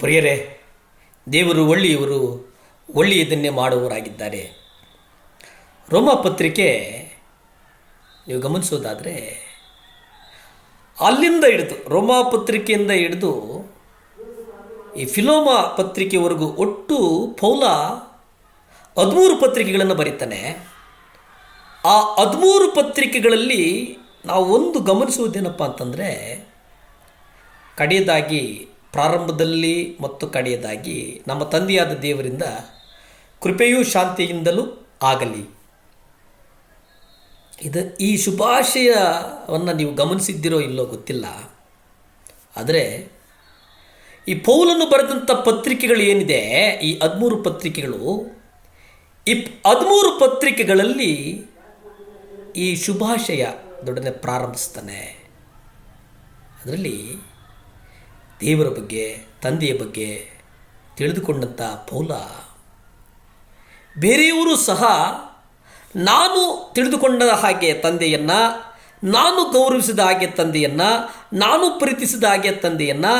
ಪ್ರಿಯರೇ, ದೇವರು ಒಳ್ಳೆಯವರು, ಒಳ್ಳೆಯದನ್ನೇ ಮಾಡುವವರಾಗಿದ್ದಾರೆ. ರೋಮ ಪತ್ರಿಕೆ ನೀವು ಗಮನಿಸೋದಾದರೆ ಅಲ್ಲಿಂದ ಹಿಡಿದು ರೋಮ ಪತ್ರಿಕೆಯಿಂದ ಹಿಡಿದು ಈ ಫಿಲೋಮ ಪತ್ರಿಕೆವರೆಗೂ ಒಟ್ಟು ಪೌಲ 13 ಪತ್ರಿಕೆಗಳನ್ನು ಬರೀತಾನೆ. ಆ 13 ಪತ್ರಿಕೆಗಳಲ್ಲಿ ನಾವು ಒಂದು ಗಮನಿಸುವುದೇನಪ್ಪ ಅಂತಂದರೆ, ಕಡೆಯದಾಗಿ ಪ್ರಾರಂಭದಲ್ಲಿ ಮತ್ತು ಕಡೆಯದಾಗಿ ನಮ್ಮ ತಂದೆಯಾದ ದೇವರಿಂದ ಕೃಪೆಯೂ ಶಾಂತಿಯಿಂದಲೂ ಆಗಲಿ. ಈ ಶುಭಾಶಯವನ್ನು ನೀವು ಗಮನಿಸಿದ್ದೀರೋ ಇಲ್ಲೋ ಗೊತ್ತಿಲ್ಲ. ಆದರೆ ಈ ಪೌಲನು ಬರೆದಂಥ ಪತ್ರಿಕೆಗಳು ಏನಿದೆ, ಈ 13 ಪತ್ರಿಕೆಗಳು, ಈ 13 ಪತ್ರಿಕೆಗಳಲ್ಲಿ ಈ ಶುಭಾಶಯದೊಡನೆ ಪ್ರಾರಂಭಿಸ್ತಾನೆ. ಅದರಲ್ಲಿ ದೇವರ ಬಗ್ಗೆ, ತಂದೆಯ ಬಗ್ಗೆ ತಿಳಿದುಕೊಂಡಂಥ ಪೌಲ ಬೇರೆಯವರು ಸಹ ನಾನು ತಿಳಿದುಕೊಂಡ ಹಾಗೆ ತಂದೆಯನ್ನು, ನಾನು ಗೌರವಿಸಿದ ಹಾಗೆ ತಂದೆಯನ್ನು, ನಾನು ಪ್ರೀತಿಸಿದ ಹಾಗೆ ತಂದೆಯನ್ನು,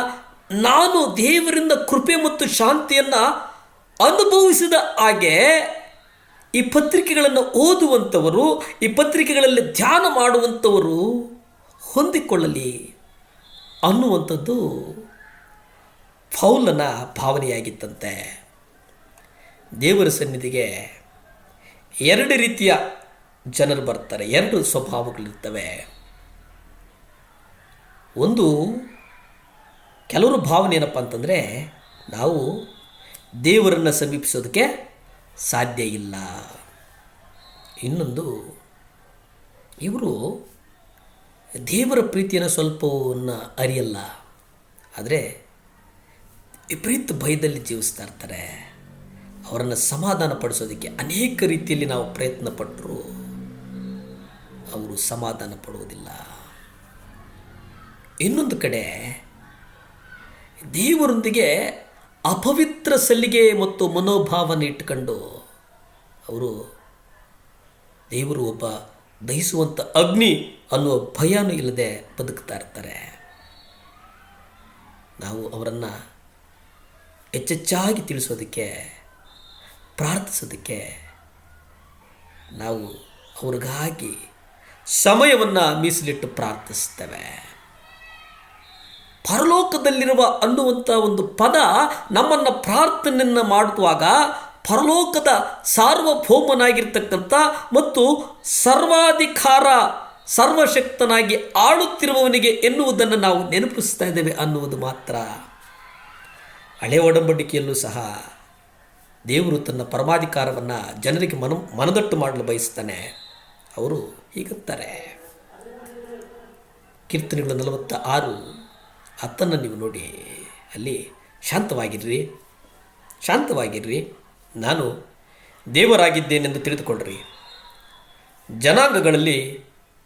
ನಾನು ದೇವರಿಂದ ಕೃಪೆ ಮತ್ತು ಶಾಂತಿಯನ್ನು ಅನುಭವಿಸಿದ ಹಾಗೆ ಈ ಪತ್ರಿಕೆಗಳನ್ನು ಓದುವಂಥವರು, ಈ ಪತ್ರಿಕೆಗಳಲ್ಲಿ ಧ್ಯಾನ ಮಾಡುವಂಥವರು ಹೊಂದಿಕೊಳ್ಳಲಿ ಅನ್ನುವಂಥದ್ದು ಪೌಲನ ಭಾವನೆಯಾಗಿತ್ತಂತೆ. ದೇವರ ಸನ್ನಿಧಿಗೆ 2 ರೀತಿಯ ಜನರು ಬರ್ತಾರೆ, 2 ಸ್ವಭಾವಗಳಿರ್ತವೆ. ಒಂದು, ಕೆಲವರು ಭಾವನೆ ಏನಪ್ಪ ಅಂತಂದರೆ, ನಾವು ದೇವರನ್ನು ಸಮೀಪಿಸೋದಕ್ಕೆ ಸಾಧ್ಯ ಇಲ್ಲ. ಇನ್ನೊಂದು, ಇವರು ದೇವರ ಪ್ರೀತಿಯನ್ನು ಸ್ವಲ್ಪವನ್ನು ಅರಿಯಲ್ಲ, ಆದರೆ ವಿಪರೀತ ಭಯದಲ್ಲಿ ಜೀವಿಸ್ತಾ ಇರ್ತಾರೆ. ಅವರನ್ನು ಸಮಾಧಾನ ಪಡಿಸೋದಕ್ಕೆ ಅನೇಕ ರೀತಿಯಲ್ಲಿ ನಾವು ಪ್ರಯತ್ನ ಪಟ್ಟರೂ ಅವರು ಸಮಾಧಾನ ಪಡುವುದಿಲ್ಲ. ಇನ್ನೊಂದು ಕಡೆ ದೇವರೊಂದಿಗೆ ಅಪವಿತ್ರ ಸಲ್ಲಿಗೆ ಮತ್ತು ಮನೋಭಾವನೆ ಇಟ್ಟುಕೊಂಡು ಅವರು ದೇವರು ಒಬ್ಬ ದಹಿಸುವಂಥ ಅಗ್ನಿ ಅನ್ನುವ ಭಯನೂ ಇಲ್ಲದೆ ಬದುಕ್ತಾ ಇರ್ತಾರೆ. ನಾವು ಅವರನ್ನು ಹೆಚ್ಚೆಚ್ಚಾಗಿ ತಿಳಿಸೋದಕ್ಕೆ, ಪ್ರಾರ್ಥಿಸೋದಕ್ಕೆ ನಾವು ಅವ್ರಿಗಾಗಿ ಸಮಯವನ್ನು ಮೀಸಲಿಟ್ಟು ಪ್ರಾರ್ಥಿಸ್ತೇವೆ. ಪರಲೋಕದಲ್ಲಿರುವ ಅನ್ನುವಂಥ ಒಂದು ಪದ ನಮ್ಮನ್ನು ಪ್ರಾರ್ಥನೆಯನ್ನು ಮಾಡುವಾಗ ಪರಲೋಕದ ಸಾರ್ವಭೌಮನಾಗಿರ್ತಕ್ಕಂಥ ಮತ್ತು ಸರ್ವಾಧಿಕಾರ ಸರ್ವಶಕ್ತನಾಗಿ ಆಳುತ್ತಿರುವವನಿಗೆ ಎನ್ನುವುದನ್ನು ನಾವು ನೆನಪಿಸ್ತಾ ಇದ್ದೇವೆ ಅನ್ನುವುದು ಮಾತ್ರ. ಹಳೆಯ ಒಡಂಬಡಿಕೆಯಲ್ಲೂ ಸಹ ದೇವರು ತನ್ನ ಪರಮಾಧಿಕಾರವನ್ನು ಜನರಿಗೆ ಮನದಟ್ಟು ಮಾಡಲು ಬಯಸ್ತಾನೆ. ಅವರು ಹೀಗಂತಾರೆ, ಕೀರ್ತನೆಗಳು 46:10 ನೀವು ನೋಡಿ, ಅಲ್ಲಿ ಶಾಂತವಾಗಿರ್ರಿ, ನಾನು ದೇವರಾಗಿದ್ದೇನೆಂದು ತಿಳಿದುಕೊಳ್ಳ್ರಿ, ಜನಾಂಗಗಳಲ್ಲಿ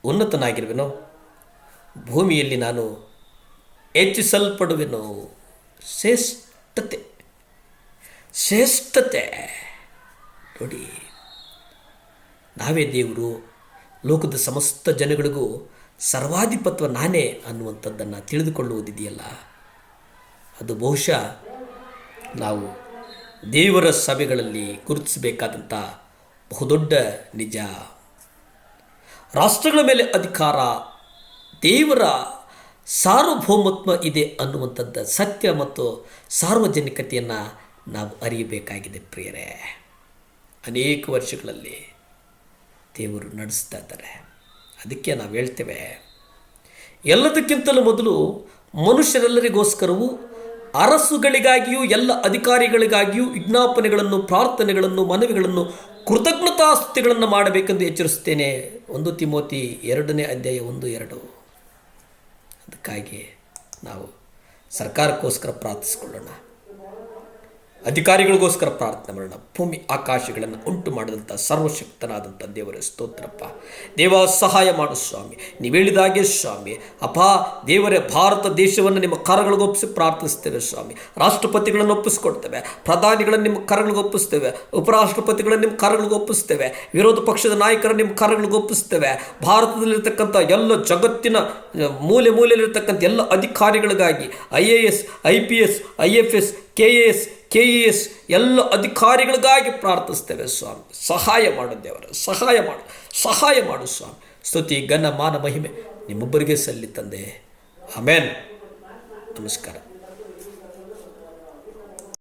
ಉನ್ನತನಾಗಿರುವೆನೋ, ಭೂಮಿಯಲ್ಲಿ ನಾನು ಹೆಚ್ಚಿಸಲ್ಪಡುವೆನೋ. ಶ್ರೇಷ್ಠತೆ ನೋಡಿ, ನಾವೇ ದೇವರು, ಲೋಕದ ಸಮಸ್ತ ಜನಗಳಿಗೂ ಸರ್ವಾಧಿಪತ್ವ ನಾನೇ ಅನ್ನುವಂಥದ್ದನ್ನು ತಿಳಿದುಕೊಳ್ಳುವುದಿದೆಯಲ್ಲ, ಅದು ಬಹುಶಃ ನಾವು ದೇವರ ಸಭೆಗಳಲ್ಲಿ ಗುರುತಿಸಬೇಕಾದಂಥ ಬಹುದೊಡ್ಡ ನಿಜ. ರಾಷ್ಟ್ರಗಳ ಮೇಲೆ ಅಧಿಕಾರ, ದೇವರ ಸಾರ್ವಭೌಮತ್ವ ಇದೆ ಅನ್ನುವಂಥದ್ದು ಸತ್ಯ ಮತ್ತು ಸಾರ್ವಜನಿಕತೆಯನ್ನು ನಾವು ಅರಿಯಬೇಕಾಗಿದೆ. ಪ್ರಿಯರೇ, ಅನೇಕ ವರ್ಷಗಳಲ್ಲಿ ದೇವರು ನಡೆಸ್ತಾ ಇದ್ದಾರೆ. ಅದಕ್ಕೆ ನಾವು ಹೇಳ್ತೇವೆ, ಎಲ್ಲದಕ್ಕಿಂತಲೂ ಮೊದಲು ಮನುಷ್ಯರೆಲ್ಲರಿಗೋಸ್ಕರವೂ ಅರಸುಗಳಿಗಾಗಿಯೂ ಎಲ್ಲ ಅಧಿಕಾರಿಗಳಿಗಾಗಿಯೂ ವಿಜ್ಞಾಪನೆಗಳನ್ನು, ಪ್ರಾರ್ಥನೆಗಳನ್ನು, ಮನವಿಗಳನ್ನು, ಕೃತಜ್ಞತಾಸ್ತುತಿಗಳನ್ನು ಮಾಡಬೇಕೆಂದು ಎಚ್ಚರಿಸುತ್ತೇನೆ. 1 ತಿಮೋತಿ 2:1-2. ಅದಕ್ಕಾಗಿ ನಾವು ಸರ್ಕಾರಕ್ಕೋಸ್ಕರ ಪ್ರಾರ್ಥಿಸಿಕೊಳ್ಳೋಣ, ಅಧಿಕಾರಿಗಳಿಗೋಸ್ಕರ ಪ್ರಾರ್ಥನೆ ಮಾಡೋಣ. ಭೂಮಿ ಆಕಾಶಗಳನ್ನು ಉಂಟು ಮಾಡಿದಂಥ ಸರ್ವಶಕ್ತನಾದಂಥ ದೇವರ ಸ್ತೋತ್ರಪ್ಪ. ದೇವ, ಸಹಾಯ ಮಾಡು ಸ್ವಾಮಿ, ನೀವು ಹೇಳಿದಾಗೆ ಸ್ವಾಮಿ. ಅಪ್ಪ ದೇವರೇ, ಭಾರತ ದೇಶವನ್ನು ನಿಮ್ಮ ಕರಗಳಿಗೆ ಒಪ್ಪಿಸಿ ಪ್ರಾರ್ಥಿಸ್ತೇವೆ ಸ್ವಾಮಿ. ರಾಷ್ಟ್ರಪತಿಗಳನ್ನು ಒಪ್ಪಿಸ್ಕೊಡ್ತೇವೆ, ಪ್ರಧಾನಿಗಳನ್ನು ನಿಮ್ಮ ಕರಗಳಿಗೆ ಒಪ್ಪಿಸ್ತೇವೆ, ಉಪರಾಷ್ಟ್ರಪತಿಗಳನ್ನು ನಿಮ್ಮ ಕರಗಳಿಗೆ ಒಪ್ಪಿಸ್ತೇವೆ, ವಿರೋಧ ಪಕ್ಷದ ನಾಯಕರನ್ನು ನಿಮ್ಮ ಕರಗಳಿಗೆ ಒಪ್ಪಿಸ್ತೇವೆ. ಭಾರತದಲ್ಲಿರ್ತಕ್ಕಂಥ ಎಲ್ಲ ಜಗತ್ತಿನ ಮೂಲೆ ಮೂಲೆಯಲ್ಲಿರ್ತಕ್ಕಂಥ ಎಲ್ಲ ಅಧಿಕಾರಿಗಳಿಗಾಗಿ IAS, IPS, IFS, KAS, KES ಎಲ್ಲ ಅಧಿಕಾರಿಗಳಿಗಾಗಿ ಪ್ರಾರ್ಥಿಸ್ತೇವೆ ಸ್ವಾಮಿ. ಸಹಾಯ ಮಾಡು ದೇವರ, ಸಹಾಯ ಮಾಡು ಸ್ವಾಮಿ. ಸ್ತುತಿ, ಘನ, ಮಾನ, ಮಹಿಮೆ ನಿಮ್ಮೊಬ್ಬರಿಗೆ ಸಲ್ಲಿ ತಂದೆ. ಆಮೇನ್. ನಮಸ್ಕಾರ.